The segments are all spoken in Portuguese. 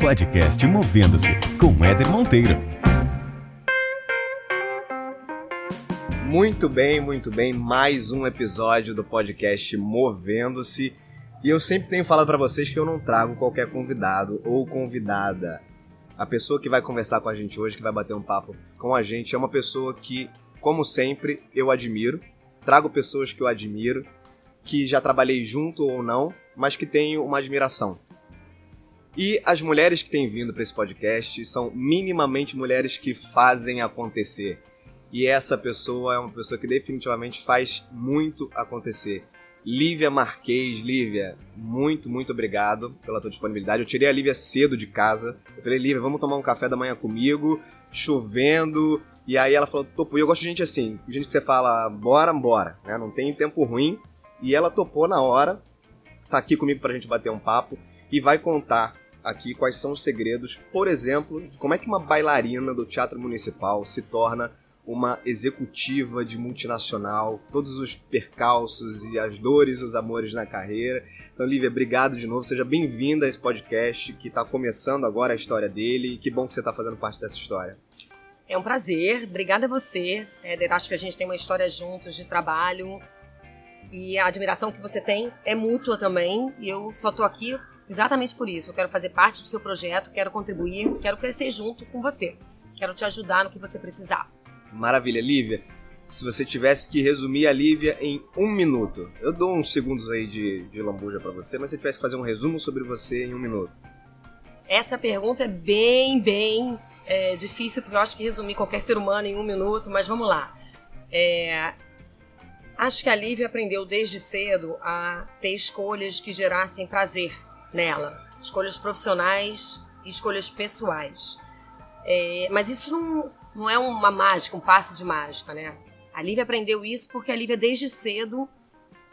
Podcast Movendo-se, com Éder Monteiro. Muito bem, mais um episódio do podcast Movendo-se. E eu sempre tenho falado para vocês que eu não trago qualquer convidado ou convidada. A pessoa que vai conversar com a gente hoje, que vai bater um papo com a gente, é uma pessoa que, como sempre, eu admiro. Trago pessoas que eu admiro, que já trabalhei junto ou não, mas que tenho uma admiração. E as mulheres que têm vindo para esse podcast são minimamente mulheres que fazem acontecer. E essa pessoa é uma pessoa que definitivamente faz muito acontecer. Lívia Marques. Lívia, muito obrigado pela tua disponibilidade. Eu tirei a Lívia cedo de casa. Eu falei, Lívia, vamos tomar um café da manhã comigo, chovendo. E aí ela falou, topo. E eu gosto de gente assim, gente que você fala, bora, né? Não tem tempo ruim. E ela topou na hora, tá aqui comigo pra gente bater um papo e vai contar aqui quais são os segredos, por exemplo, de como é que uma bailarina do Teatro Municipal se torna uma executiva de multinacional, todos os percalços e as dores, os amores na carreira. Então, Lívia, obrigado de novo, seja bem-vinda a esse podcast que está começando agora a história dele, e que bom que você está fazendo parte dessa história. É um prazer, obrigada a você, Éder. Acho que a gente tem uma história juntos de trabalho e a admiração que você tem é mútua também, e eu só tô aqui exatamente por isso. Eu quero fazer parte do seu projeto, quero contribuir, quero crescer junto com você, quero te ajudar no que você precisar. Maravilha, Lívia. Se você tivesse que resumir a Lívia em 1 minuto, eu dou uns segundos aí de lambuja pra você, mas se você tivesse que fazer um resumo sobre você em 1 minuto. Essa pergunta é bem difícil, porque eu acho que resumir qualquer ser humano em 1 minuto, mas vamos lá. Acho que a Lívia aprendeu desde cedo a ter escolhas que gerassem prazer nela. Escolhas profissionais e escolhas pessoais. Mas isso não é uma mágica, um passe de mágica, né? A Lívia aprendeu isso porque a Lívia desde cedo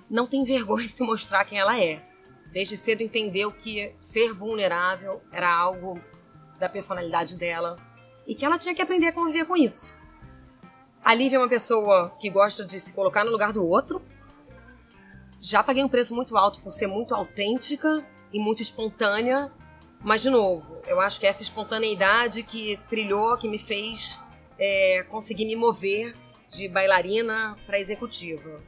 não tem vergonha de se mostrar quem ela é. Desde cedo entendeu que ser vulnerável era algo da personalidade dela e que ela tinha que aprender a conviver com isso. A Lívia é uma pessoa que gosta de se colocar no lugar do outro. Já paguei um preço muito alto por ser muito autêntica e muito espontânea, mas, de novo, eu acho que essa espontaneidade que trilhou, que me fez conseguir me mover de bailarina para executiva.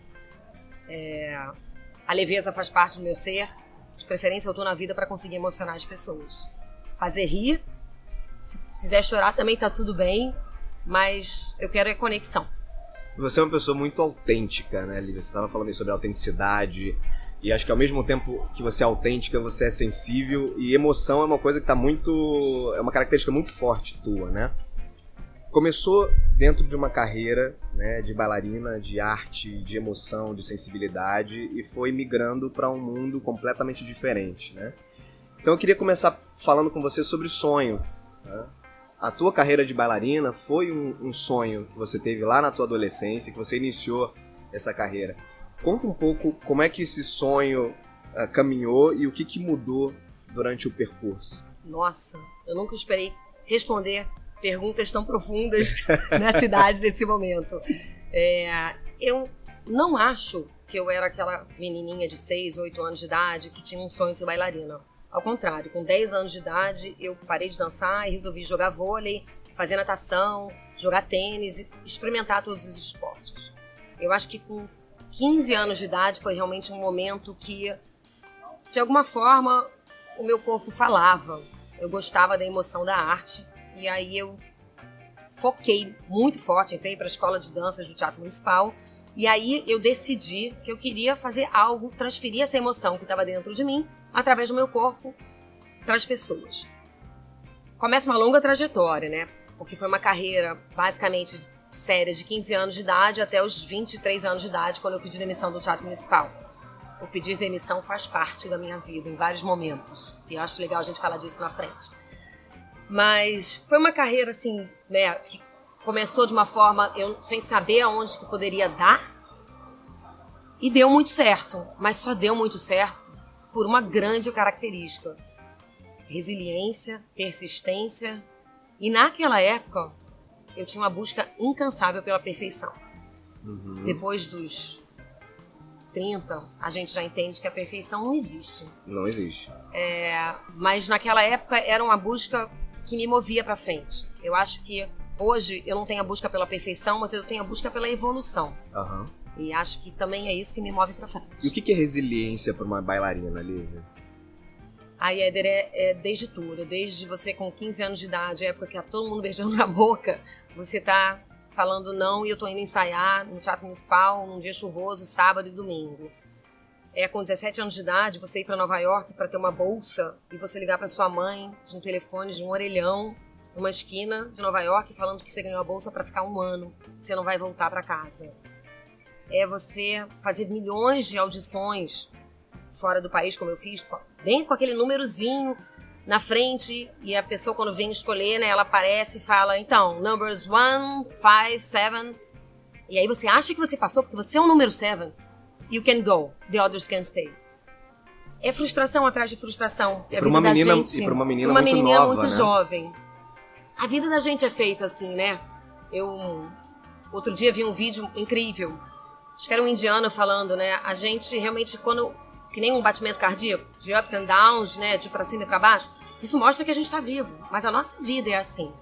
A leveza faz parte do meu ser, de preferência eu tô na vida para conseguir emocionar as pessoas. Fazer rir, se fizer chorar também tá tudo bem, mas eu quero conexão. Você é uma pessoa muito autêntica, né, Lívia? Você estava falando aí sobre autenticidade, e acho que ao mesmo tempo que você é autêntica, você é sensível, e emoção é uma coisa que tá muito... é uma característica muito forte tua, né? Começou dentro de uma carreira, né, de bailarina, de arte, de emoção, de sensibilidade, e foi migrando para um mundo completamente diferente, né? Então eu queria começar falando com você sobre sonho, né? A tua carreira de bailarina foi um sonho que você teve lá na tua adolescência, que você iniciou essa carreira. Conta um pouco como é que esse sonho caminhou e o que mudou durante o percurso. Nossa, eu nunca esperei responder perguntas tão profundas nessa idade, nesse momento. Eu não acho que eu era aquela menininha de 6, 8 anos de idade que tinha um sonho de ser bailarina. Ao contrário, com 10 anos de idade, eu parei de dançar e resolvi jogar vôlei, fazer natação, jogar tênis e experimentar todos os esportes. Eu acho que com 15 anos de idade foi realmente um momento que, de alguma forma, o meu corpo falava. Eu gostava da emoção da arte e aí eu foquei muito forte, entrei para a escola de danças do Teatro Municipal e aí eu decidi que eu queria fazer algo, transferir essa emoção que estava dentro de mim através do meu corpo para as pessoas. Começa uma longa trajetória, né? Porque foi uma carreira basicamente séria de 15 anos de idade até os 23 anos de idade, quando eu pedi demissão do Teatro Municipal. O pedir demissão faz parte da minha vida em vários momentos. E eu acho legal a gente falar disso na frente. Mas foi uma carreira assim, né, que começou de uma forma eu sem saber aonde que poderia dar. E deu muito certo, mas só deu muito certo por uma grande característica: resiliência, persistência. E naquela época, eu tinha uma busca incansável pela perfeição. Depois 30, a gente já entende que a perfeição não existe. Não existe. Mas naquela época era uma busca que me movia para frente. Eu acho que hoje eu não tenho a busca pela perfeição, mas eu tenho a busca pela evolução. Aham. E acho que também é isso que me move para frente. E o que é resiliência para uma bailarina, Lívia? Aí, Éder, é desde tudo. Desde você com 15 anos de idade, época que tá todo mundo beijando na boca, você tá falando não e eu tô indo ensaiar no Teatro Municipal num dia chuvoso, sábado e domingo. Com 17 anos de idade, você ir para Nova York para ter uma bolsa e você ligar para sua mãe de um telefone, de um orelhão, numa esquina de Nova York, falando que você ganhou a bolsa para ficar 1 ano, que você não vai voltar para casa. É você fazer milhões de audições fora do país, como eu fiz, bem com aquele númerozinho na frente, e a pessoa, quando vem escolher, né, ela aparece e fala, então, numbers 1, 5, 7, e aí você acha que você passou porque você é um número 7. You can go, the others can stay. É frustração atrás de frustração. E para uma menina muito nova, muito né? jovem. A vida da gente é feita assim, né? Eu, outro dia, vi um vídeo incrível. Acho que era um indiano falando, né? A gente realmente, quando... Que nem um batimento cardíaco, de ups and downs, né? De pra cima e pra baixo. Isso mostra que a gente tá vivo. Mas a nossa vida é assim.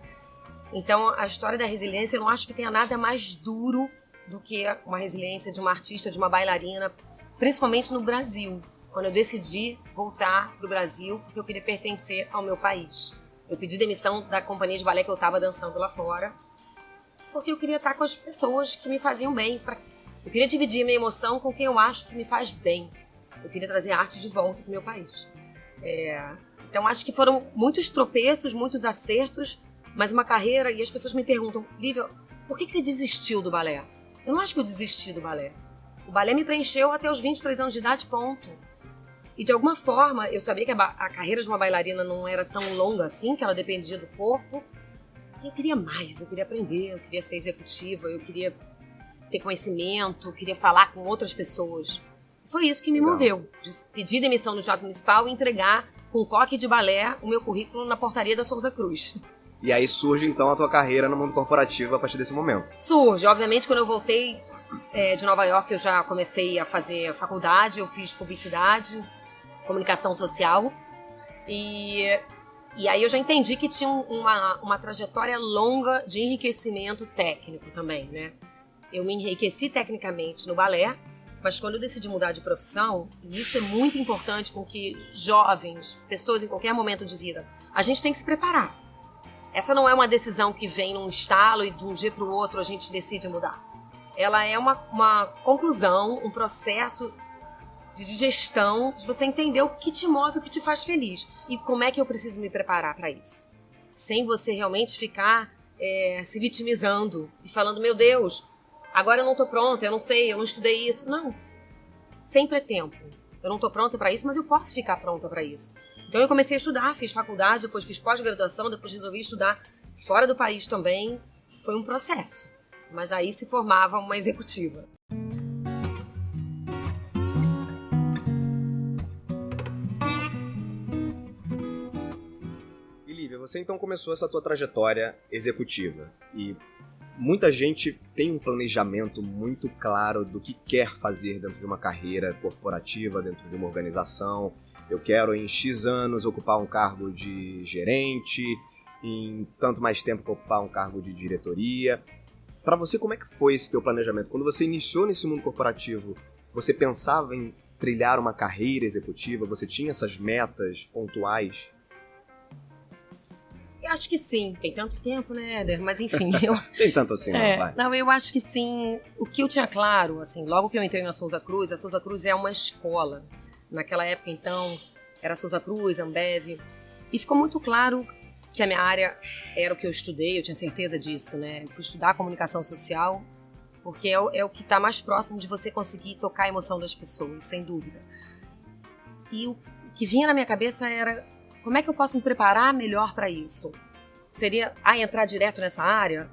Então, a história da resiliência, eu não acho que tenha nada mais duro do que uma resiliência de uma artista, de uma bailarina, principalmente no Brasil. Quando eu decidi voltar pro Brasil, porque eu queria pertencer ao meu país. Eu pedi demissão da companhia de balé que eu estava dançando lá fora, porque eu queria estar com as pessoas que me faziam bem. Eu queria dividir minha emoção com quem eu acho que me faz bem. Eu queria trazer a arte de volta pro meu país. Então, acho que foram muitos tropeços, muitos acertos, mas uma carreira, e as pessoas me perguntam, Lívia, por que você desistiu do balé? Eu não acho que eu desisti do balé. O balé me preencheu até os 23 anos de idade, ponto. E de alguma forma, eu sabia que a carreira de uma bailarina não era tão longa assim, que ela dependia do corpo. E eu queria mais, eu queria aprender, eu queria ser executiva, eu queria ter conhecimento, eu queria falar com outras pessoas. Foi isso que me moveu, de pedir demissão no Teatro Municipal e entregar com coque de balé o meu currículo na portaria da Souza Cruz. E aí surge, então, a tua carreira no mundo corporativo a partir desse momento. Surge. Obviamente, quando eu voltei de Nova York, eu já comecei a fazer faculdade, eu fiz publicidade, comunicação social. E aí eu já entendi que tinha uma trajetória longa de enriquecimento técnico também, né? Eu me enriqueci tecnicamente no balé, mas quando eu decidi mudar de profissão, e isso é muito importante com que jovens, pessoas em qualquer momento de vida, a gente tem que se preparar. Essa não é uma decisão que vem num estalo e de um dia para o outro a gente decide mudar. Ela é uma conclusão, um processo de digestão, de você entender o que te move, o que te faz feliz. E como é que eu preciso me preparar para isso. Sem você realmente ficar se vitimizando e falando, meu Deus, agora eu não estou pronta, eu não sei, eu não estudei isso. Não, sempre é tempo. Eu não estou pronta para isso, mas eu posso ficar pronta para isso. Então eu comecei a estudar, fiz faculdade, depois fiz pós-graduação, depois resolvi estudar fora do país também. Foi um processo, mas aí se formava uma executiva. E Lívia, você então começou essa tua trajetória executiva e muita gente tem um planejamento muito claro do que quer fazer dentro de uma carreira corporativa, dentro de uma organização. Eu quero, em X anos, ocupar um cargo de gerente, em tanto mais tempo ocupar um cargo de diretoria. Para você, como é que foi esse teu planejamento? Quando você iniciou nesse mundo corporativo, você pensava em trilhar uma carreira executiva? Você tinha essas metas pontuais? Eu acho que sim. Tem tanto tempo, né, Éder? Mas enfim, Tem tanto assim, não, vai. Não, eu acho que sim. O que eu tinha claro, assim, logo que eu entrei na Souza Cruz, a Souza Cruz é uma escola. Naquela época, então, era Souza Cruz, Ambev. E ficou muito claro que a minha área era o que eu estudei, eu tinha certeza disso, né? Eu fui estudar comunicação social, porque é o que está mais próximo de você conseguir tocar a emoção das pessoas, sem dúvida. E o que vinha na minha cabeça era, como é que eu posso me preparar melhor para isso? Seria, entrar direto nessa área?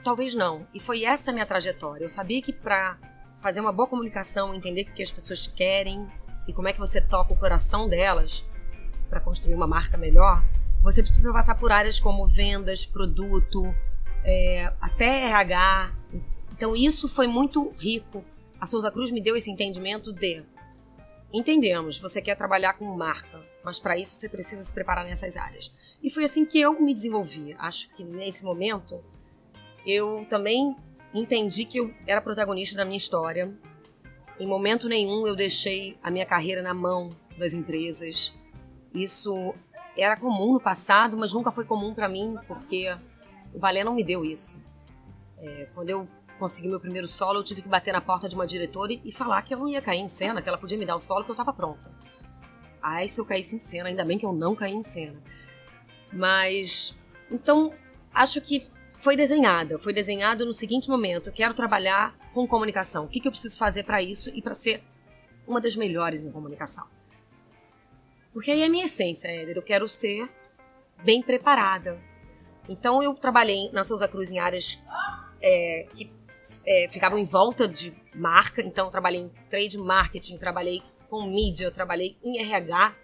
Talvez não. E foi essa a minha trajetória. Eu sabia que para fazer uma boa comunicação, entender o que as pessoas querem, e como é que você toca o coração delas para construir uma marca melhor, você precisa passar por áreas como vendas, produto, até RH. Então isso foi muito rico a Souza Cruz me deu esse entendimento de: entendemos, você quer trabalhar com marca, mas para isso você precisa se preparar nessas áreas. E foi assim que eu me desenvolvi. Acho que nesse momento eu também entendi que eu era protagonista da minha história. Em momento nenhum eu deixei a minha carreira na mão das empresas. Isso era comum no passado, mas nunca foi comum para mim, porque o balé não me deu isso. Quando eu consegui meu primeiro solo, eu tive que bater na porta de uma diretora e falar que eu não ia cair em cena, que ela podia me dar o solo, que eu estava pronta. Ai, se eu caísse em cena, ainda bem que eu não caí em cena. Mas, então, acho que foi desenhado no seguinte momento: eu quero trabalhar com comunicação. O que eu preciso fazer para isso e para ser uma das melhores em comunicação? Porque aí é a minha essência, Éder. Eu quero ser bem preparada. Então, eu trabalhei na Souza Cruz em áreas que ficavam em volta de marca. Então, eu trabalhei em trade marketing, trabalhei com mídia, trabalhei em RH.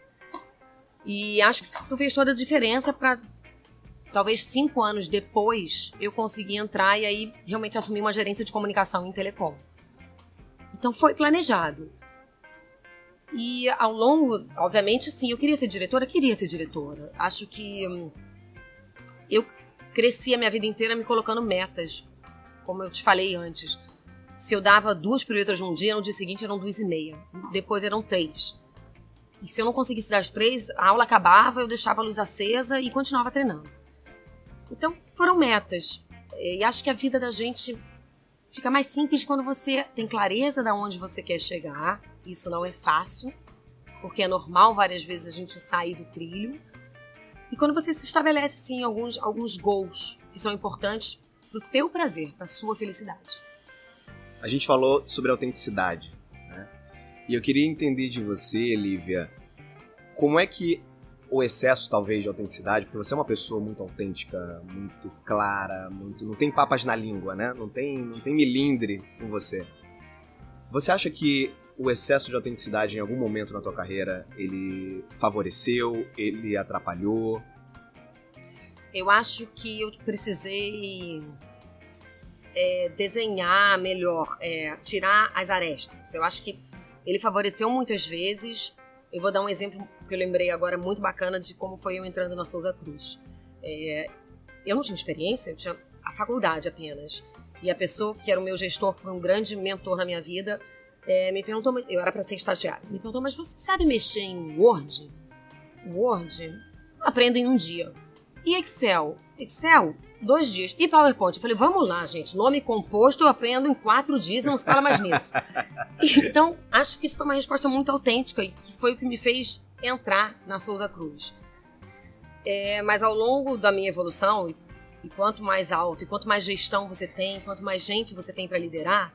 E acho que isso fez toda a diferença para, talvez 5 anos depois, eu conseguir entrar e aí realmente assumir uma gerência de comunicação em telecom. Então, foi planejado. E ao longo, obviamente, sim, eu queria ser diretora. Acho que eu cresci a minha vida inteira me colocando metas, como eu te falei antes. Se eu dava 2 piruetas num dia, no dia seguinte eram 2,5. Depois eram 3. E se eu não conseguisse dar as 3, a aula acabava, eu deixava a luz acesa e continuava treinando. Então, foram metas. E acho que a vida da gente fica mais simples quando você tem clareza de onde você quer chegar. Isso não é fácil, porque é normal várias vezes a gente sair do trilho. E quando você se estabelece, sim, alguns goals que são importantes pro teu prazer, pra sua felicidade. A gente falou sobre autenticidade, né? E eu queria entender de você, Lívia, como é que o excesso, talvez, de autenticidade, porque você é uma pessoa muito autêntica, muito clara, não tem papas na língua, né? Não tem milindre com você. Você acha que o excesso de autenticidade em algum momento na tua carreira, ele favoreceu, ele atrapalhou? Eu acho que eu precisei desenhar melhor, tirar as arestas. Eu acho que ele favoreceu muitas vezes. Eu vou dar um exemplo que eu lembrei agora muito bacana de como foi eu entrando na Souza Cruz. Eu não tinha experiência, eu tinha a faculdade apenas. E a pessoa que era o meu gestor, que foi um grande mentor na minha vida, me perguntou, eu era para ser estagiária, me perguntou: mas você sabe mexer em Word? Word? Aprendo em um dia. E Excel? Excel? 2 dias. E PowerPoint? Eu falei: vamos lá, gente, nome composto eu aprendo em 4 dias e não se fala mais nisso. Então, acho que isso foi uma resposta muito autêntica e que foi o que me fez entrar na Souza Cruz. Mas ao longo da minha evolução, e quanto mais alto, e quanto mais gestão você tem, quanto mais gente você tem para liderar,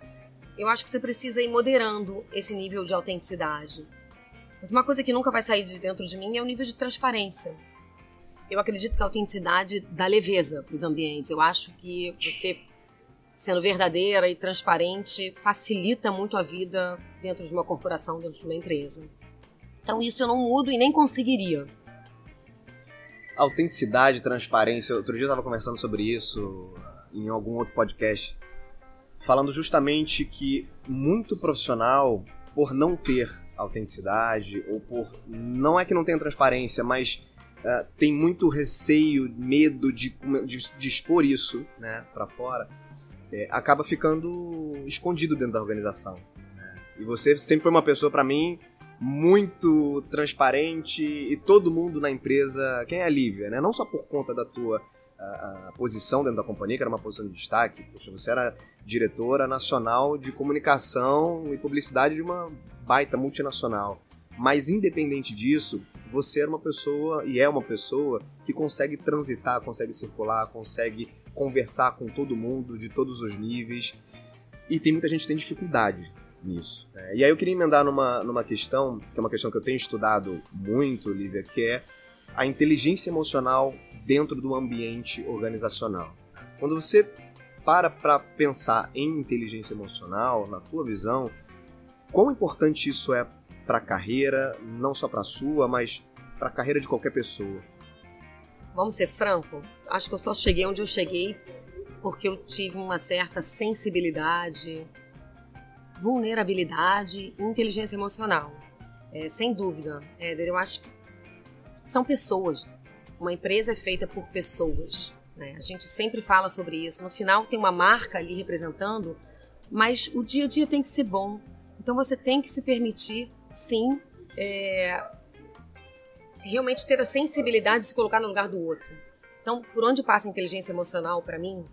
eu acho que você precisa ir moderando esse nível de autenticidade. Mas uma coisa que nunca vai sair de dentro de mim é o nível de transparência. Eu acredito que a autenticidade dá leveza para os ambientes. Eu acho que você, sendo verdadeira e transparente, facilita muito a vida dentro de uma corporação, dentro de uma empresa. Então isso eu não mudo e nem conseguiria. Autenticidade, transparência. Outro dia eu estava conversando sobre isso em algum outro podcast, falando justamente que muito profissional, por não ter autenticidade, ou por... não é que não tenha transparência, mas tem muito receio, medo de expor isso, né, para fora, acaba ficando escondido dentro da organização, né? E você sempre foi uma pessoa, para mim, muito transparente, e todo mundo na empresa... Quem é a Lívia, né? Não só por conta da tua a posição dentro da companhia, que era uma posição de destaque. Poxa, você era diretora nacional de comunicação e publicidade de uma baita multinacional. Mas, independente disso, você era uma pessoa, e é uma pessoa, que consegue transitar, consegue circular, consegue conversar com todo mundo, de todos os níveis. E tem muita gente que tem dificuldade nisso, né? E aí eu queria emendar numa questão, que é uma questão que eu tenho estudado muito, Lívia, que é a inteligência emocional dentro do ambiente organizacional. Quando você para pensar em inteligência emocional, na tua visão, quão importante isso é para a carreira, não só para a sua, mas para a carreira de qualquer pessoa? Vamos ser franco? Acho que eu só cheguei onde eu cheguei porque eu tive uma certa sensibilidade, vulnerabilidade e inteligência emocional. Sem dúvida. Eu acho que são pessoas. Uma empresa é feita por pessoas, né? A gente sempre fala sobre isso. No final tem uma marca ali representando, mas o dia a dia tem que ser bom. Então você tem que se permitir, sim, realmente ter a sensibilidade de se colocar no lugar do outro. Então, por onde passa a inteligência emocional para mim,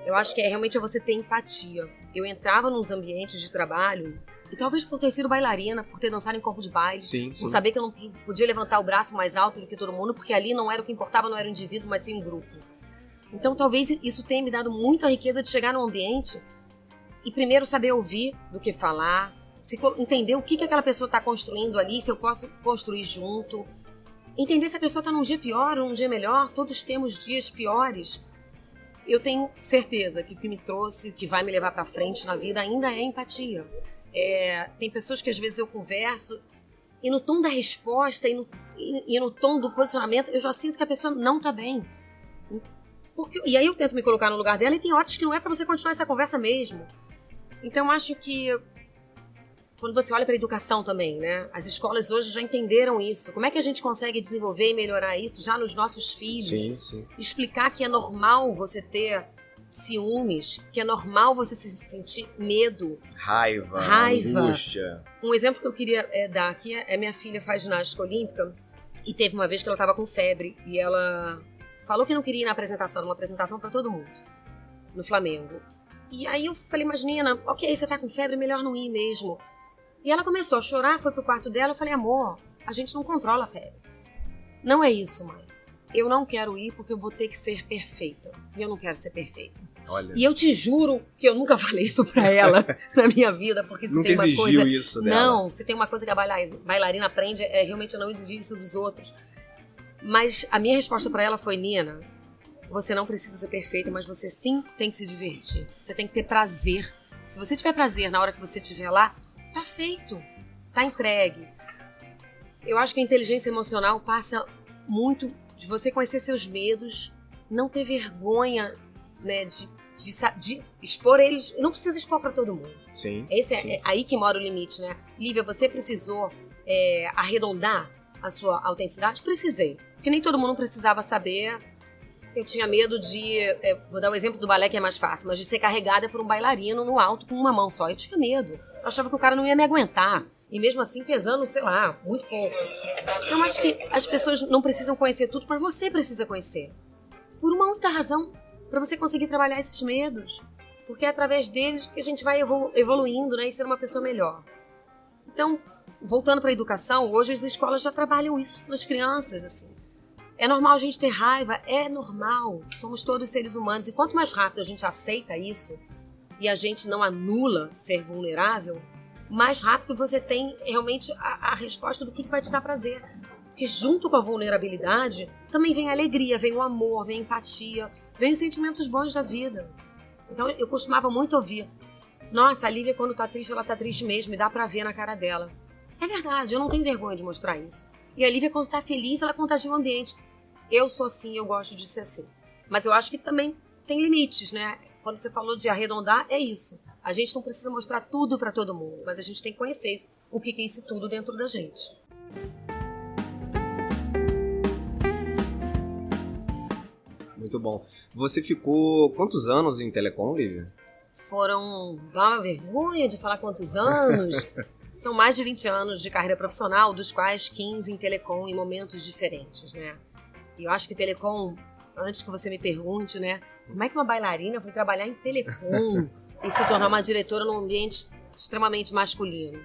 eu acho que realmente você ter empatia. Eu entrava nos ambientes de trabalho, e talvez por ter sido bailarina, por ter dançado em corpo de baile, por saber que eu não podia levantar o braço mais alto do que todo mundo, porque ali não era o que importava, não era o indivíduo, mas sim o grupo. Então talvez isso tenha me dado muita riqueza de chegar num ambiente e primeiro saber ouvir do que falar, entender o que aquela pessoa está construindo ali, se eu posso construir junto, entender se a pessoa está num dia pior ou num dia melhor. Todos temos dias piores. Eu tenho certeza que o que me trouxe, o que vai me levar para frente na vida ainda é empatia. Tem pessoas que às vezes eu converso e no tom da resposta e no tom do posicionamento eu já sinto que a pessoa não está bem. E aí eu tento me colocar no lugar dela e tem horas que não é para você continuar essa conversa mesmo. Então eu acho que quando você olha para a educação também, né? As escolas hoje já entenderam isso. Como é que a gente consegue desenvolver e melhorar isso já nos nossos filhos? Sim. Explicar que é normal você ter ciúmes, que é normal você se sentir medo, raiva, angústia. Um exemplo que eu queria dar aqui minha filha faz ginástica olímpica e teve uma vez que ela estava com febre e ela falou que não queria ir na apresentação, uma apresentação para todo mundo, no Flamengo. E aí eu falei, mas Nina, ok, você tá com febre, melhor não ir mesmo. E ela começou a chorar, foi pro quarto dela, eu falei, amor, a gente não controla a febre. Não é isso, mãe. Eu não quero ir porque eu vou ter que ser perfeita. E eu não quero ser perfeita. Olha. E eu te juro que eu nunca falei isso pra ela na minha vida, porque se nunca tem uma exigiu coisa... isso dela. Não, se tem uma coisa que a bailarina aprende é realmente não exigir isso dos outros. Mas a minha resposta pra ela foi, Nina, você não precisa ser perfeita, mas você sim tem que se divertir. Você tem que ter prazer. Se você tiver prazer na hora que você estiver lá, tá feito, tá entregue. Eu acho que a inteligência emocional passa muito de você conhecer seus medos, não ter vergonha, né, de expor eles. Não precisa expor para todo mundo. Sim. É aí que mora o limite, né? Lívia, você precisou arredondar a sua autenticidade? Precisei. Porque nem todo mundo precisava saber. Eu tinha medo de... vou dar o exemplo do balé que é mais fácil, mas de ser carregada por um bailarino no alto com uma mão só. Eu tinha medo. Eu achava que o cara não ia me aguentar. E mesmo assim pesando, sei lá, muito pouco. Então eu acho que as pessoas não precisam conhecer tudo, mas você precisa conhecer. Por uma única razão. Para você conseguir trabalhar esses medos. Porque é através deles que a gente vai evoluindo, né, e ser uma pessoa melhor. Então, voltando para a educação, hoje as escolas já trabalham isso nas crianças, assim. É normal a gente ter raiva? É normal. Somos todos seres humanos. E quanto mais rápido a gente aceita isso e a gente não anula ser vulnerável, mais rápido você tem realmente a resposta do que vai te dar prazer. Porque junto com a vulnerabilidade também vem a alegria, vem o amor, vem a empatia, vem os sentimentos bons da vida. Então eu costumava muito ouvir, nossa, a Lívia quando tá triste, ela tá triste mesmo, e dá pra ver na cara dela. É verdade, eu não tenho vergonha de mostrar isso. E a Lívia quando tá feliz, ela contagia o ambiente. Eu sou assim, eu gosto de ser assim. Mas eu acho que também tem limites, né? Quando você falou de arredondar, é isso. A gente não precisa mostrar tudo pra todo mundo, mas a gente tem que conhecer o que é isso tudo dentro da gente. Muito bom. Você ficou quantos anos em telecom, Lívia? Foram... Dá uma vergonha de falar quantos anos. São mais de 20 anos de carreira profissional, dos quais 15 em telecom em momentos diferentes, né? E eu acho que telecom, antes que você me pergunte, né? Como é que uma bailarina foi trabalhar em telecom e se tornar uma diretora num ambiente extremamente masculino?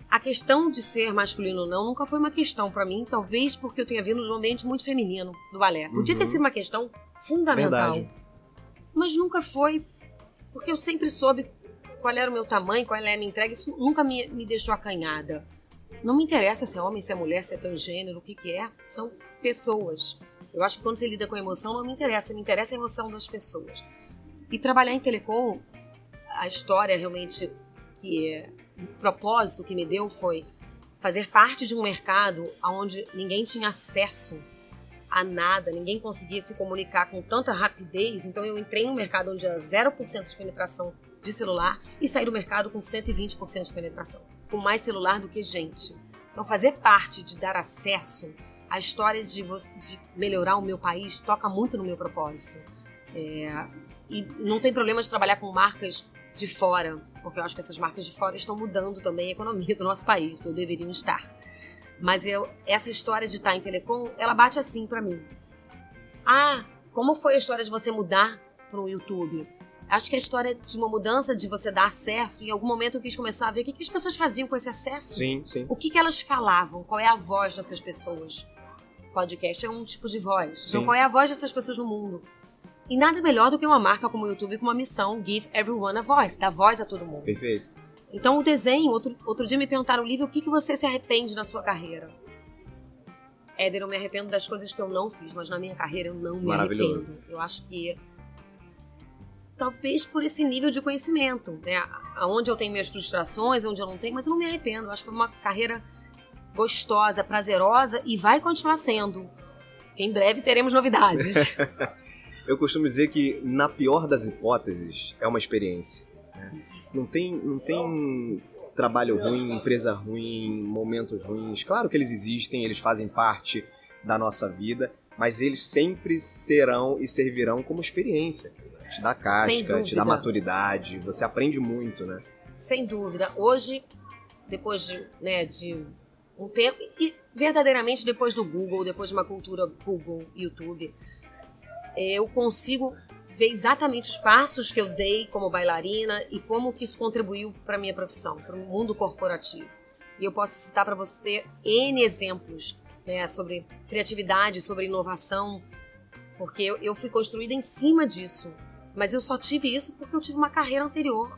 A questão de ser masculino ou não nunca foi uma questão pra mim, talvez porque eu tenha vindo de um ambiente muito feminino do balé. Podia ter sido uma questão fundamental. Verdade. Mas nunca foi, porque eu sempre soube qual era o meu tamanho, qual era a minha entrega, isso nunca me deixou acanhada. Não me interessa se é homem, se é mulher, se é transgênero, o que é, são pessoas. Eu acho que quando você lida com emoção, não me interessa a emoção das pessoas. E trabalhar em telecom, a história realmente, o propósito que me deu foi fazer parte de um mercado onde ninguém tinha acesso a nada, ninguém conseguia se comunicar com tanta rapidez, então eu entrei num mercado onde era 0% de penetração de celular e saí do mercado com 120% de penetração, com mais celular do que gente. Então fazer parte de dar acesso à história de melhorar o meu país toca muito no meu propósito. E não tem problema de trabalhar com marcas de fora, porque eu acho que essas marcas de fora estão mudando também a economia do nosso país, então deveriam estar. Mas essa história de estar em telecom, ela bate assim pra mim. Como foi a história de você mudar pro YouTube? Acho que a história de uma mudança, de você dar acesso, em algum momento eu quis começar a ver o que as pessoas faziam com esse acesso. Sim, sim. O que elas falavam, qual é a voz dessas pessoas. Podcast é um tipo de voz. Sim. Então qual é a voz dessas pessoas no mundo? E nada melhor do que uma marca como o YouTube com uma missão, Give Everyone a Voice, dar voz a todo mundo. Perfeito. Então o desenho, outro dia me perguntaram, Lívia, o que você se arrepende na sua carreira? Éder, eu me arrependo das coisas que eu não fiz, mas na minha carreira eu não me arrependo. Eu acho que talvez por esse nível de conhecimento, né? Onde eu tenho minhas frustrações, onde eu não tenho, mas eu não me arrependo. Eu acho que foi uma carreira gostosa, prazerosa e vai continuar sendo. Porque em breve teremos novidades. Eu costumo dizer que, na pior das hipóteses, é uma experiência. Né? Não tem trabalho ruim, empresa ruim, momentos ruins. Claro que eles existem, eles fazem parte da nossa vida, mas eles sempre serão e servirão como experiência. Te dá casca, te dá maturidade, você aprende muito, né? Sem dúvida. Hoje, depois de um tempo, e verdadeiramente depois do Google, depois de uma cultura Google, YouTube, eu consigo ver exatamente os passos que eu dei como bailarina e como que isso contribuiu para a minha profissão, para o mundo corporativo. E eu posso citar para você N exemplos, né, sobre criatividade, sobre inovação, porque eu fui construída em cima disso. Mas eu só tive isso porque eu tive uma carreira anterior,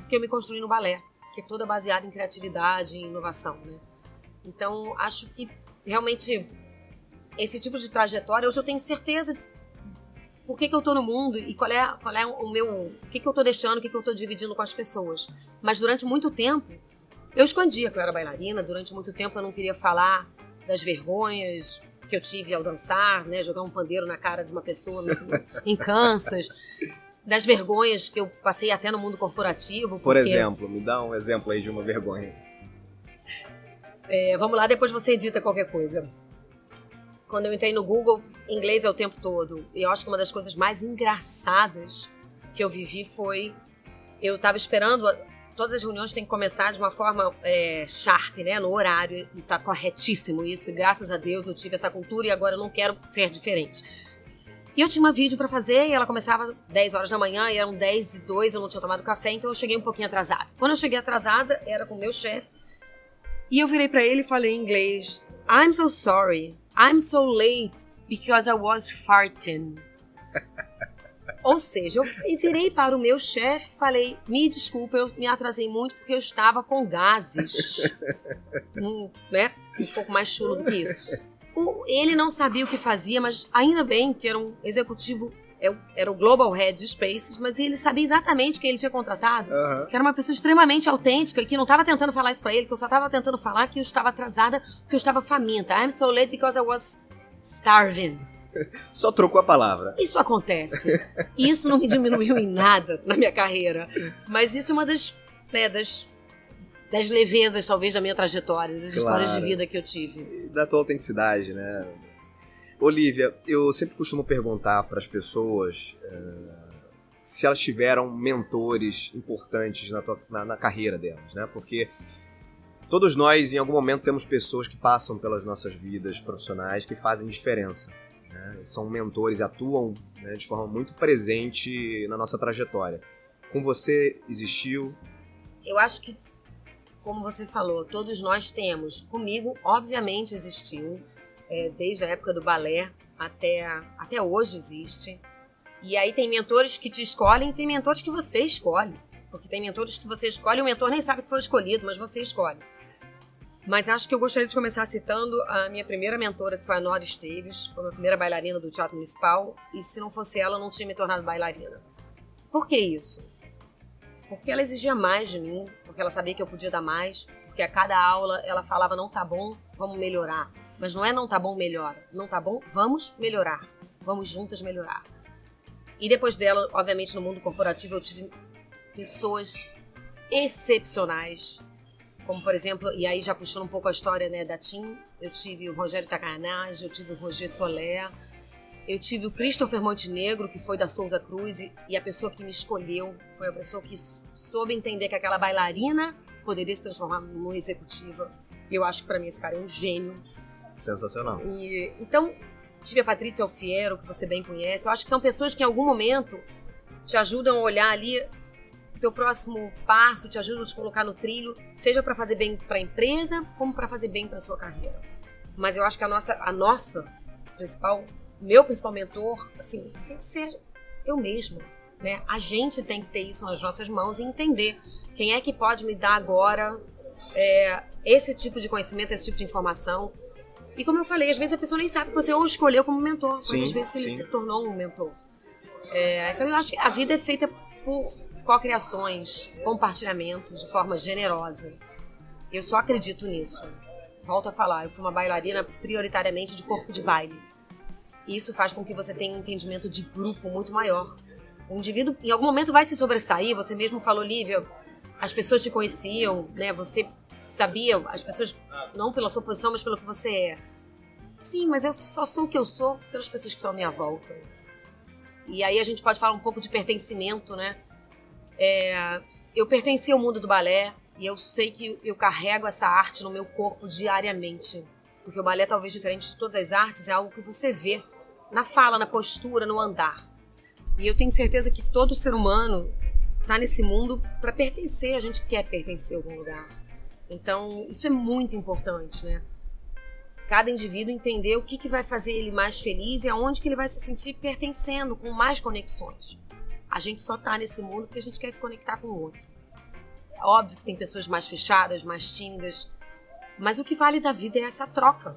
que eu me construí no balé, que é toda baseada em criatividade e inovação, né? Então, acho que realmente esse tipo de trajetória, hoje eu tenho certeza por que eu tô no mundo e qual é o meu, o que eu tô deixando, o que eu tô dividindo com as pessoas. Mas durante muito tempo, eu escondia que eu era bailarina, durante muito tempo eu não queria falar das vergonhas que eu tive ao dançar, né, jogar um pandeiro na cara de uma pessoa em Kansas, das vergonhas que eu passei até no mundo corporativo. Por exemplo, me dá um exemplo aí de uma vergonha. Vamos lá, depois você edita qualquer coisa. Quando eu entrei no Google, inglês é o tempo todo. E eu acho que uma das coisas mais engraçadas que eu vivi foi... Eu estava esperando... Todas as reuniões têm que começar de uma forma sharp, né? No horário. E tá corretíssimo isso. E graças a Deus eu tive essa cultura e agora eu não quero ser diferente. E eu tinha uma vídeo para fazer e ela começava 10 horas da manhã e eram 10:02, eu não tinha tomado café, então eu cheguei um pouquinho atrasada. Quando eu cheguei atrasada, era com o meu chefe. E eu virei para ele e falei em inglês: I'm so sorry. I'm so late because I was farting. Ou seja, eu virei para o meu chefe e falei: me desculpa, eu me atrasei muito porque eu estava com gases. Né? Um pouco mais chulo do que isso. Ele não sabia o que fazia, mas ainda bem que era um executivo, era o Global Head de Spaces, mas ele sabia exatamente quem ele tinha contratado, que era uma pessoa extremamente autêntica e que não estava tentando falar isso para ele, que eu só estava tentando falar que eu estava atrasada porque eu estava faminta. I'm so late because I was starving. Só trocou a palavra. Isso acontece. Isso não me diminuiu em nada na minha carreira. Mas isso é uma das levezas, talvez, da minha trajetória, das histórias de vida que eu tive. Da tua autenticidade, né? Olívia, eu sempre costumo perguntar para as pessoas se elas tiveram mentores importantes na carreira delas, né? Porque todos nós, em algum momento, temos pessoas que passam pelas nossas vidas profissionais que fazem diferença. Né? São mentores e atuam, né, de forma muito presente na nossa trajetória. Com você, existiu? Eu acho que, como você falou, todos nós temos. Comigo, obviamente, existiu. Desde a época do balé até hoje existe. E aí tem mentores que te escolhem e tem mentores que você escolhe. Porque tem mentores que você escolhe e o mentor nem sabe que foi escolhido, mas você escolhe. Mas acho que eu gostaria de começar citando a minha primeira mentora, que foi a Nora Esteves. Foi a minha primeira bailarina do Teatro Municipal. E se não fosse ela, eu não tinha me tornado bailarina. Por que isso? Porque ela exigia mais de mim, porque ela sabia que eu podia dar mais, porque a cada aula ela falava: não tá bom, vamos melhorar. Mas não é não tá bom, melhora. Não tá bom, vamos melhorar. Vamos juntas melhorar. E depois dela, obviamente, no mundo corporativo, eu tive pessoas excepcionais. Como, por exemplo, e aí já puxando um pouco a história, né, da TIM, eu tive o Rogério Takanagi, eu tive o Roger Soler, eu tive o Christopher Montenegro, que foi da Souza Cruz, e a pessoa que me escolheu foi a pessoa que soube entender que aquela bailarina poderia se transformar numa executiva. E eu acho que pra mim esse cara é um gênio. Sensacional. E, então, tive a Patrícia Alfiero, que você bem conhece. Eu acho que são pessoas que em algum momento te ajudam a olhar ali o teu próximo passo, te ajudam a te colocar no trilho, seja para fazer bem para a empresa, como para fazer bem para sua carreira. Mas eu acho que a nossa principal, meu principal mentor, assim, tem que ser eu mesma, né? A gente tem que ter isso nas nossas mãos e entender quem é que pode me dar agora esse tipo de conhecimento, esse tipo de informação. E como eu falei, às vezes a pessoa nem sabe que você ou escolheu como mentor, mas às vezes ele se tornou um mentor. Então eu acho que a vida é feita por cocriações, compartilhamentos de forma generosa. Eu só acredito nisso. Volto a falar, eu fui uma bailarina prioritariamente de corpo de baile. E isso faz com que você tenha um entendimento de grupo muito maior. O indivíduo, em algum momento, vai se sobressair. Você mesmo falou, Lívia, as pessoas te conheciam, né? Você sabia, as pessoas, não pela sua posição, mas pelo que você é. Sim, mas eu só sou o que eu sou pelas pessoas que estão à minha volta. E aí a gente pode falar um pouco de pertencimento, né? Eu pertenci ao mundo do balé e eu sei que eu carrego essa arte no meu corpo diariamente. Porque o balé, talvez diferente de todas as artes, é algo que você vê na fala, na postura, no andar. E eu tenho certeza que todo ser humano está nesse mundo para pertencer. A gente quer pertencer a algum lugar. Então, isso é muito importante, né? Cada indivíduo entender o que vai fazer ele mais feliz e aonde que ele vai se sentir pertencendo, com mais conexões. A gente só tá nesse mundo porque a gente quer se conectar com o outro. É óbvio que tem pessoas mais fechadas, mais tímidas, mas o que vale da vida é essa troca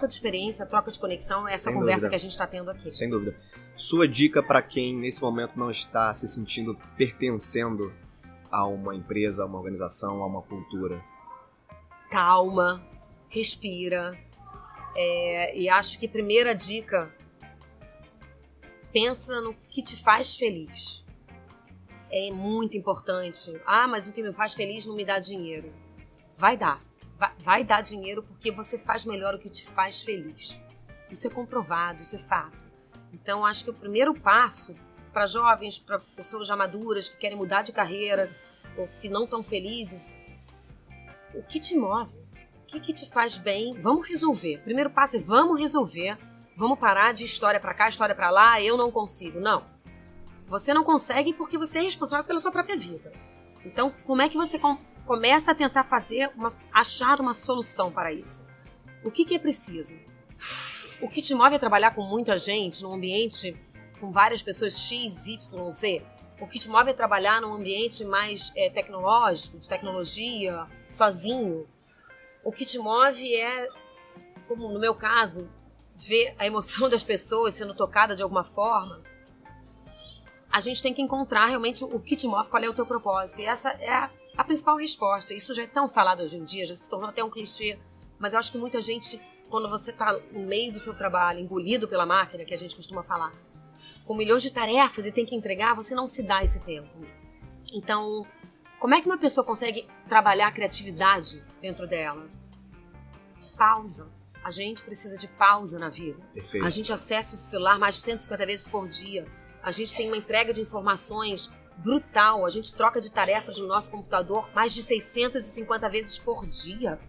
de experiência, a troca de conexão, essa conversa que a gente está tendo aqui. Sem dúvida. Sua dica para quem nesse momento não está se sentindo pertencendo a uma empresa, a uma organização, a uma cultura? Calma, respira. E acho que primeira dica, pensa no que te faz feliz. É muito importante. Mas o que me faz feliz não me dá dinheiro. Vai dar. Vai dar dinheiro porque você faz melhor o que te faz feliz. Isso é comprovado, isso é fato. Então, acho que o primeiro passo para jovens, para pessoas já maduras que querem mudar de carreira ou que não estão felizes, o que te move? O que te faz bem? Vamos resolver. Primeiro passo é vamos resolver. Vamos parar de história para cá, história para lá, eu não consigo. Não. Você não consegue porque você é responsável pela sua própria vida. Então, como é que você começa a tentar achar uma solução para isso? O que é preciso? O que te move é trabalhar com muita gente, num ambiente com várias pessoas X, Y, Z. O que te move é trabalhar num ambiente mais tecnológico, de tecnologia, sozinho. O que te move é, como no meu caso, ver a emoção das pessoas sendo tocada de alguma forma. A gente tem que encontrar realmente o que te move, qual é o teu propósito. E essa é a principal resposta. Isso já é tão falado hoje em dia, já se tornou até um clichê. Mas eu acho que muita gente, quando você está no meio do seu trabalho, engolido pela máquina, que a gente costuma falar, com milhões de tarefas e tem que entregar, você não se dá esse tempo. Então, como é que uma pessoa consegue trabalhar a criatividade dentro dela? Pausa. A gente precisa de pausa na vida. Perfeito. A gente acessa esse celular mais de 150 vezes por dia. A gente tem uma entrega de informações brutal. A gente troca de tarefas no nosso computador mais de 650 vezes por dia.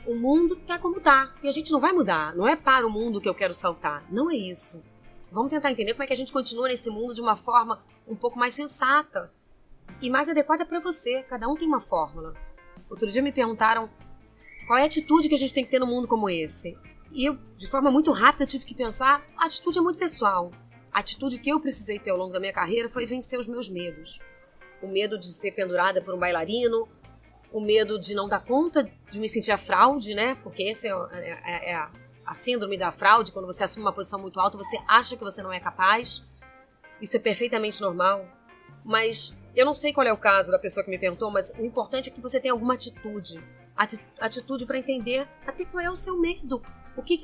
O mundo tá como tá. E a gente não vai mudar. Não é para o mundo que eu quero saltar. Não é isso. Vamos tentar entender como é que a gente continua nesse mundo de uma forma um pouco mais sensata e mais adequada para você. Cada um tem uma fórmula. Outro dia me perguntaram qual é a atitude que a gente tem que ter num mundo como esse. E eu, de forma muito rápida, tive que pensar, a atitude é muito pessoal. A atitude que eu precisei ter ao longo da minha carreira foi vencer os meus medos. O medo de ser pendurada por um bailarino, o medo de não dar conta, de me sentir a fraude, né? Porque esse é a síndrome da fraude, quando você assume uma posição muito alta, você acha que você não é capaz. Isso é perfeitamente normal. Mas eu não sei qual é o caso da pessoa que me perguntou, mas o importante é que você tenha alguma atitude. atitude para entender até qual é o seu medo. O que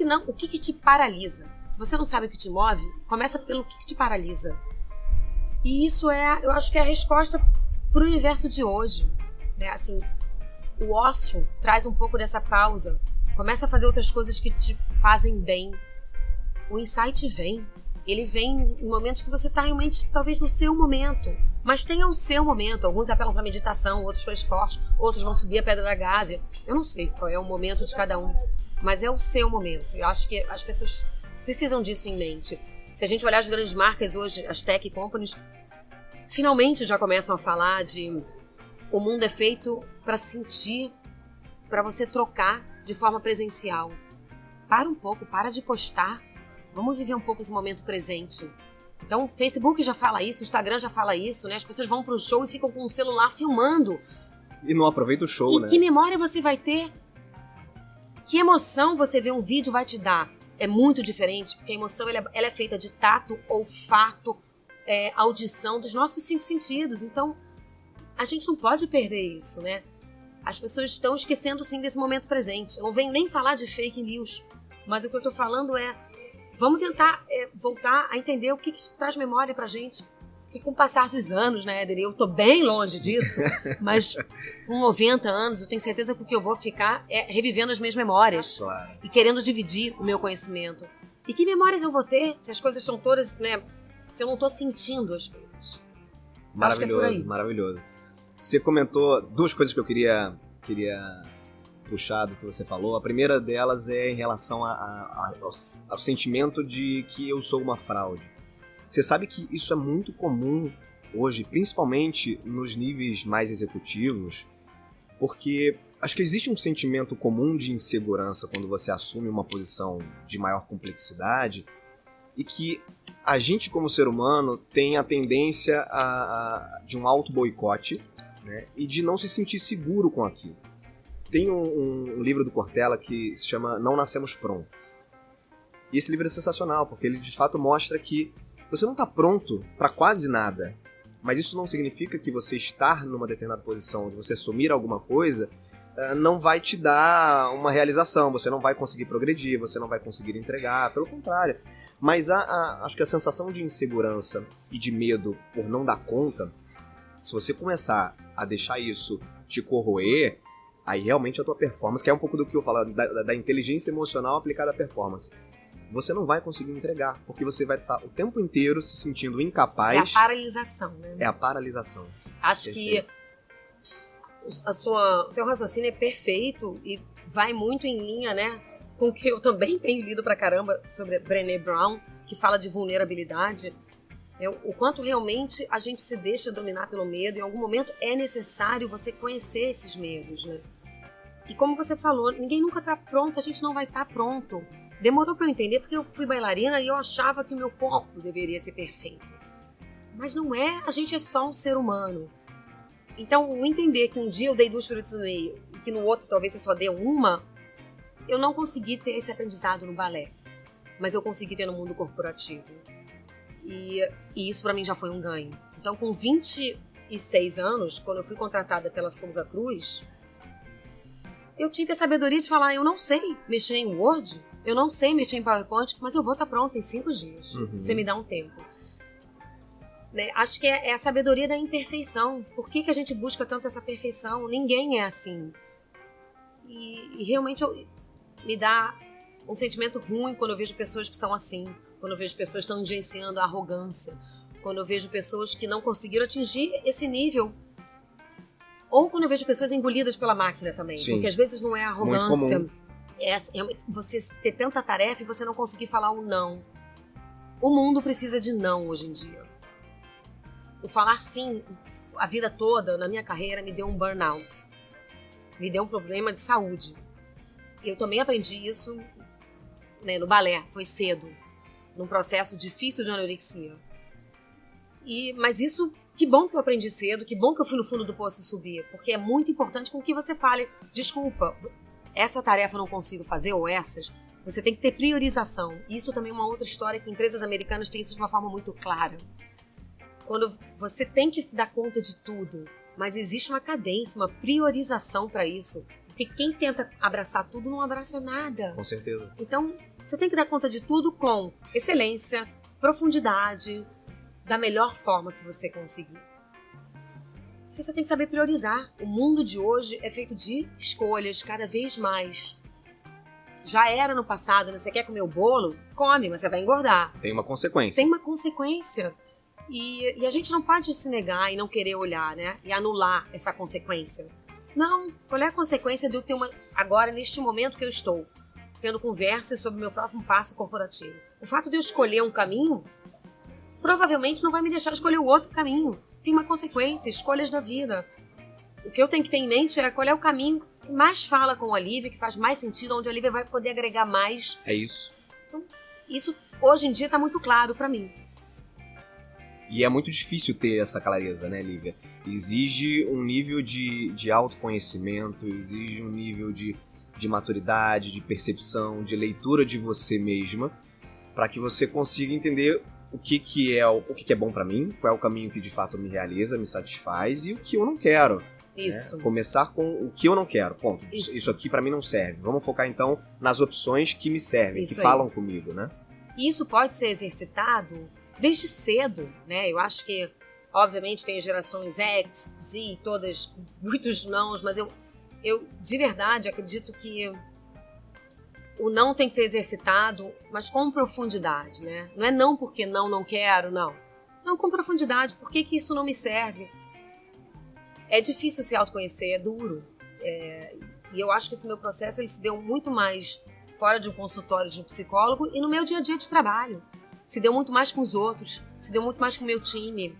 te paralisa? Se você não sabe o que te move, começa pelo que te paralisa. E isso eu acho que é a resposta para o universo de hoje. Né? Assim, o ócio traz um pouco dessa pausa. Começa a fazer outras coisas que te fazem bem. O insight vem. Ele vem em momentos que você está realmente, talvez no seu momento. Mas tenha o seu momento. Alguns apelam para meditação, outros para esporte, outros vão subir a Pedra da Gávea. Eu não sei qual é o momento de cada um. Mas é o seu momento. Eu acho que as pessoas precisam disso em mente. Se a gente olhar as grandes marcas hoje, as tech companies, finalmente já começam a falar de o mundo é feito para sentir, para você trocar de forma presencial. Para um pouco, para de postar. Vamos viver um pouco esse momento presente. Então, o Facebook já fala isso, o Instagram já fala isso, né? As pessoas vão para o show e ficam com o celular filmando. E não aproveita o show, né? E que memória você vai ter? Que emoção você ver um vídeo vai te dar? É muito diferente, porque a emoção ela é feita de tato, olfato, audição, dos nossos 5 sentidos. Então, a gente não pode perder isso, né? As pessoas estão esquecendo, sim, desse momento presente. Eu não venho nem falar de fake news, mas o que eu estou falando vamos tentar voltar a entender o que traz memória pra gente. E com o passar dos anos, né, Éder? Eu tô bem longe disso, mas com 90 anos eu tenho certeza que o que eu vou ficar é revivendo as minhas memórias. Claro. E querendo dividir o meu conhecimento. E que memórias eu vou ter se as coisas são todas, né, se eu não tô sentindo as coisas? Acho que é por aí. Maravilhoso. Você comentou 2 coisas que eu queria puxar do que você falou. A primeira delas é em relação ao sentimento de que eu sou uma fraude. Você sabe que isso é muito comum hoje, principalmente nos níveis mais executivos, porque acho que existe um sentimento comum de insegurança quando você assume uma posição de maior complexidade e que a gente, como ser humano, tem a tendência de um auto-boicote, né, e de não se sentir seguro com aquilo. Tem um livro do Cortella que se chama Não Nascemos Prontos. E esse livro é sensacional, porque ele de fato mostra que você não está pronto para quase nada, mas isso não significa que você estar numa determinada posição, de você assumir alguma coisa, não vai te dar uma realização, você não vai conseguir progredir, você não vai conseguir entregar, pelo contrário. Mas acho que a sensação de insegurança e de medo por não dar conta, se você começar a deixar isso te corroer, aí realmente a tua performance, que é um pouco do que eu falo, da inteligência emocional aplicada à performance, você não vai conseguir entregar, porque você vai estar o tempo inteiro se sentindo incapaz. É a paralisação, né? É a paralisação. Acho Perfeito. Que seu raciocínio é perfeito e vai muito em linha, né, com o que eu também tenho lido pra caramba sobre Brené Brown, que fala de vulnerabilidade. O quanto realmente a gente se deixa dominar pelo medo. Em algum momento é necessário você conhecer esses medos, né? E como você falou, ninguém nunca tá pronto, a gente não vai estar pronto. Demorou para eu entender porque eu fui bailarina e eu achava que o meu corpo deveria ser perfeito. Mas não é, a gente é só um ser humano. Então, o entender que um dia eu dei 2 piruetas no meio e que no outro talvez eu só dê uma, eu não consegui ter esse aprendizado no balé. Mas eu consegui ter no mundo corporativo. E isso para mim já foi um ganho. Então, com 26 anos, quando eu fui contratada pela Souza Cruz, eu tive a sabedoria de falar, eu não sei mexer em Word, eu não sei mexer em PowerPoint, mas eu vou estar pronta em 5 dias. Você me dá um tempo. Né? Acho que é a sabedoria da imperfeição. Por que a gente busca tanto essa perfeição? Ninguém é assim. E realmente me dá um sentimento ruim quando eu vejo pessoas que são assim. Quando eu vejo pessoas tangenciando a arrogância. Quando eu vejo pessoas que não conseguiram atingir esse nível. Ou quando eu vejo pessoas engolidas pela máquina também. Sim. Porque às vezes não é arrogância. Muito comum. É você ter tanta tarefa e você não conseguir falar um não. O mundo precisa de não hoje em dia. O falar sim a vida toda, na minha carreira, me deu um burnout. Me deu um problema de saúde. Eu também aprendi isso, né, no balé, foi cedo. Num processo difícil de anorexia. Mas isso, que bom que eu aprendi cedo, que bom que eu fui no fundo do poço subir. Porque é muito importante com que você fale, desculpa, essa tarefa eu não consigo fazer, ou essas. Você tem que ter priorização. Isso também é uma outra história que empresas americanas têm isso de uma forma muito clara. Quando você tem que dar conta de tudo, mas existe uma cadência, uma priorização para isso. Porque quem tenta abraçar tudo não abraça nada. Com certeza. Então, você tem que dar conta de tudo com excelência, profundidade, da melhor forma que você conseguir. Você tem que saber priorizar. O mundo de hoje é feito de escolhas cada vez mais. Já era no passado, né? Você quer comer o bolo? Come, mas você vai engordar. Tem uma consequência. Tem uma consequência. E a gente não pode se negar e não querer olhar, né? E anular essa consequência. Não, qual é a consequência de eu ter agora, neste momento que eu estou, tendo conversas sobre o meu próximo passo corporativo? O fato de eu escolher um caminho, provavelmente não vai me deixar escolher o outro caminho. Tem uma consequência, escolhas da vida. O que eu tenho que ter em mente é qual é o caminho que mais fala com a Lívia, que faz mais sentido, onde a Lívia vai poder agregar mais. É isso. Então, isso hoje em dia está muito claro para mim. E é muito difícil ter essa clareza, né, Lívia? Exige um nível de autoconhecimento, exige um nível de maturidade, de percepção, de leitura de você mesma, para que você consiga entender o que é bom para mim, qual é o caminho que de fato me realiza, me satisfaz e o que eu não quero. Isso. Né? Começar com o que eu não quero. Ponto. Isso aqui para mim não serve. Vamos focar então nas opções que me servem, Isso que aí. falam comigo, né? E isso pode ser exercitado desde cedo, né? Eu acho que, obviamente, tem gerações X, Z, todas com muitos nãos, mas eu de verdade acredito que o não tem que ser exercitado, mas com profundidade, né? Não é não porque não quero, não. Não, com profundidade. Por que isso não me serve? É difícil se autoconhecer, é duro. E eu acho que esse meu processo ele se deu muito mais fora de um consultório de um psicólogo e no meu dia a dia de trabalho. Se deu muito mais com os outros, se deu muito mais com o meu time.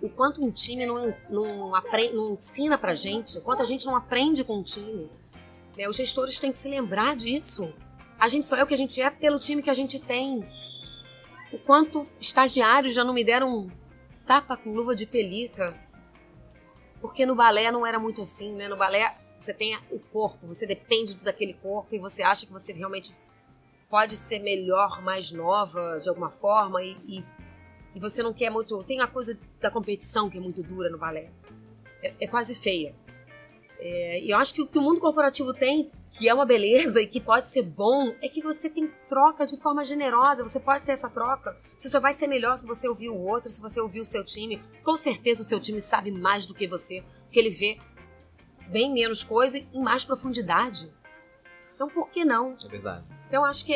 O quanto um time não ensina pra gente, o quanto a gente não aprende com um time. Né? Os gestores têm que se lembrar disso. A gente só é o que a gente é pelo time que a gente tem. O quanto estagiários já não me deram um tapa com luva de pelica. Porque no balé não era muito assim, né? No balé você tem o corpo, você depende daquele corpo e você acha que você realmente pode ser melhor, mais nova de alguma forma e você não quer muito... Tem a coisa da competição que é muito dura no balé. É quase feia. E eu acho que o que o mundo corporativo tem, que é uma beleza e que pode ser bom, é que você tem troca de forma generosa. Você pode ter essa troca. Você só vai ser melhor se você ouvir o outro, se você ouvir o seu time. Com certeza o seu time sabe mais do que você, porque ele vê bem menos coisa e em mais profundidade. Então, por que não? É verdade. Então, acho que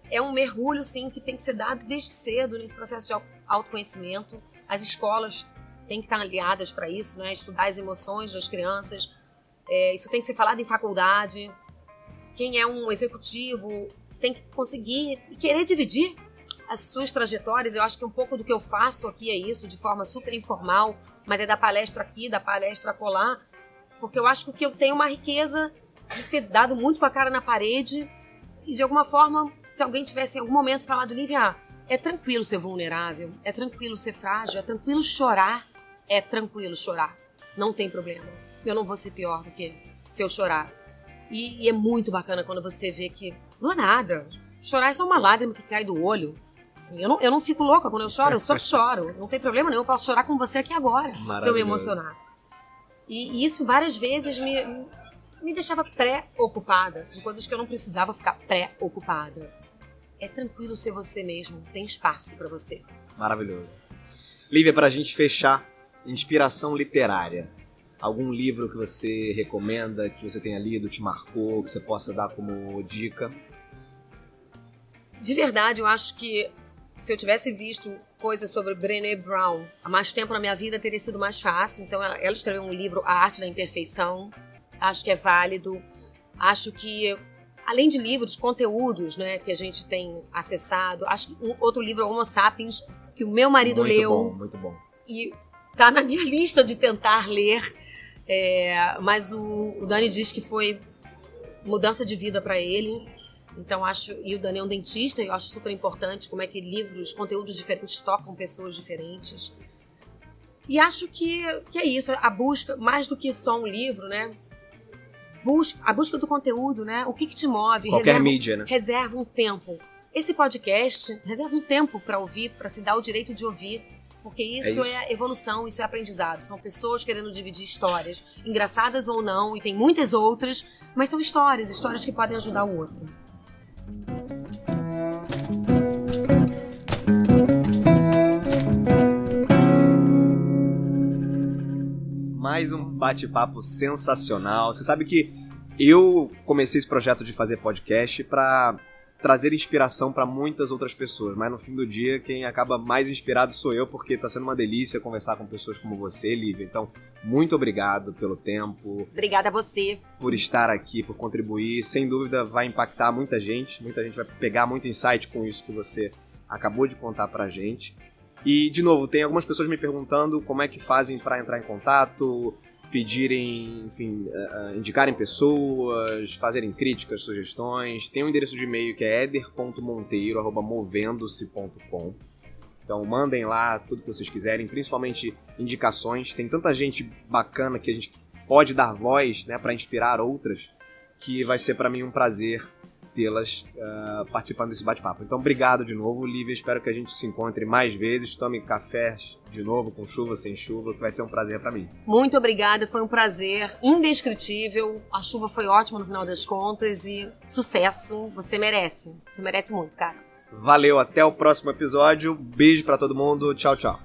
é um mergulho, sim, que tem que ser dado desde cedo nesse processo de autoconhecimento. As escolas têm que estar aliadas para isso, né? Estudar as emoções das crianças. Isso tem que ser falado em faculdade. Quem é um executivo tem que conseguir e querer dividir as suas trajetórias. Eu acho que um pouco do que eu faço aqui é isso, de forma super informal, mas é da palestra aqui, da palestra acolá, porque eu acho que eu tenho uma riqueza de ter dado muito com a cara na parede e, de alguma forma, se alguém tivesse em algum momento falado, Lívia, é tranquilo ser vulnerável, é tranquilo ser frágil, é tranquilo chorar, não tem problema. Eu não vou ser pior do que se eu chorar. E é muito bacana quando você vê que não é nada. Chorar é só uma lágrima que cai do olho. Assim, eu não fico louca quando eu choro, eu só choro. Não tem problema nenhum, eu posso chorar com você aqui agora, se eu me emocionar. E isso várias vezes me deixava pré-ocupada de coisas que eu não precisava ficar pré-ocupada. É tranquilo ser você mesmo, tem espaço pra você. Maravilhoso. Lívia, pra gente fechar, inspiração literária. Algum livro que você recomenda, que você tenha lido, te marcou, que você possa dar como dica? De verdade, eu acho que se eu tivesse visto coisas sobre Brené Brown há mais tempo na minha vida, teria sido mais fácil. Então, ela escreveu um livro, A Arte da Imperfeição. Acho que é válido. Acho que, além de livros, conteúdos, né, que a gente tem acessado. Acho que outro livro, Homo Sapiens, que o meu marido leu. Muito bom. E tá na minha lista de tentar ler. Mas o Dani diz que foi mudança de vida para ele. Então e o Dani é um dentista, e eu acho super importante como é que livros, conteúdos diferentes tocam pessoas diferentes. E acho que é isso, a busca, mais do que só um livro, né? A busca do conteúdo, né? O que te move? Qualquer mídia, né? Reserva um tempo. Esse podcast, reserva um tempo para ouvir, para se dar o direito de ouvir. Porque isso é evolução, isso é aprendizado. São pessoas querendo dividir histórias, engraçadas ou não, e tem muitas outras, mas são histórias que podem ajudar o outro. Mais um bate-papo sensacional. Você sabe que eu comecei esse projeto de fazer podcast para trazer inspiração para muitas outras pessoas, mas no fim do dia quem acaba mais inspirado sou eu, porque tá sendo uma delícia conversar com pessoas como você, Lívia. Então, muito obrigado pelo tempo. Obrigada a você. Por estar aqui, por contribuir. Sem dúvida vai impactar muita gente vai pegar muito insight com isso que você acabou de contar pra gente. E, de novo, tem algumas pessoas me perguntando como é que fazem para entrar em contato, pedirem, enfim, indicarem pessoas, fazerem críticas, sugestões. Tem um endereço de e-mail que é eder.monteiro@movendo-se.com. Então mandem lá tudo que vocês quiserem, principalmente indicações. Tem tanta gente bacana que a gente pode dar voz, né, para inspirar outras, que vai ser para mim um prazer tê-las participando desse bate-papo. Então, obrigado de novo, Lívia. Espero que a gente se encontre mais vezes. Tome café de novo, com chuva, sem chuva, que vai ser um prazer para mim. Muito obrigada, foi um prazer indescritível. A chuva foi ótima no final das contas e sucesso. Você merece muito, cara. Valeu, até o próximo episódio. Beijo para todo mundo. Tchau, tchau.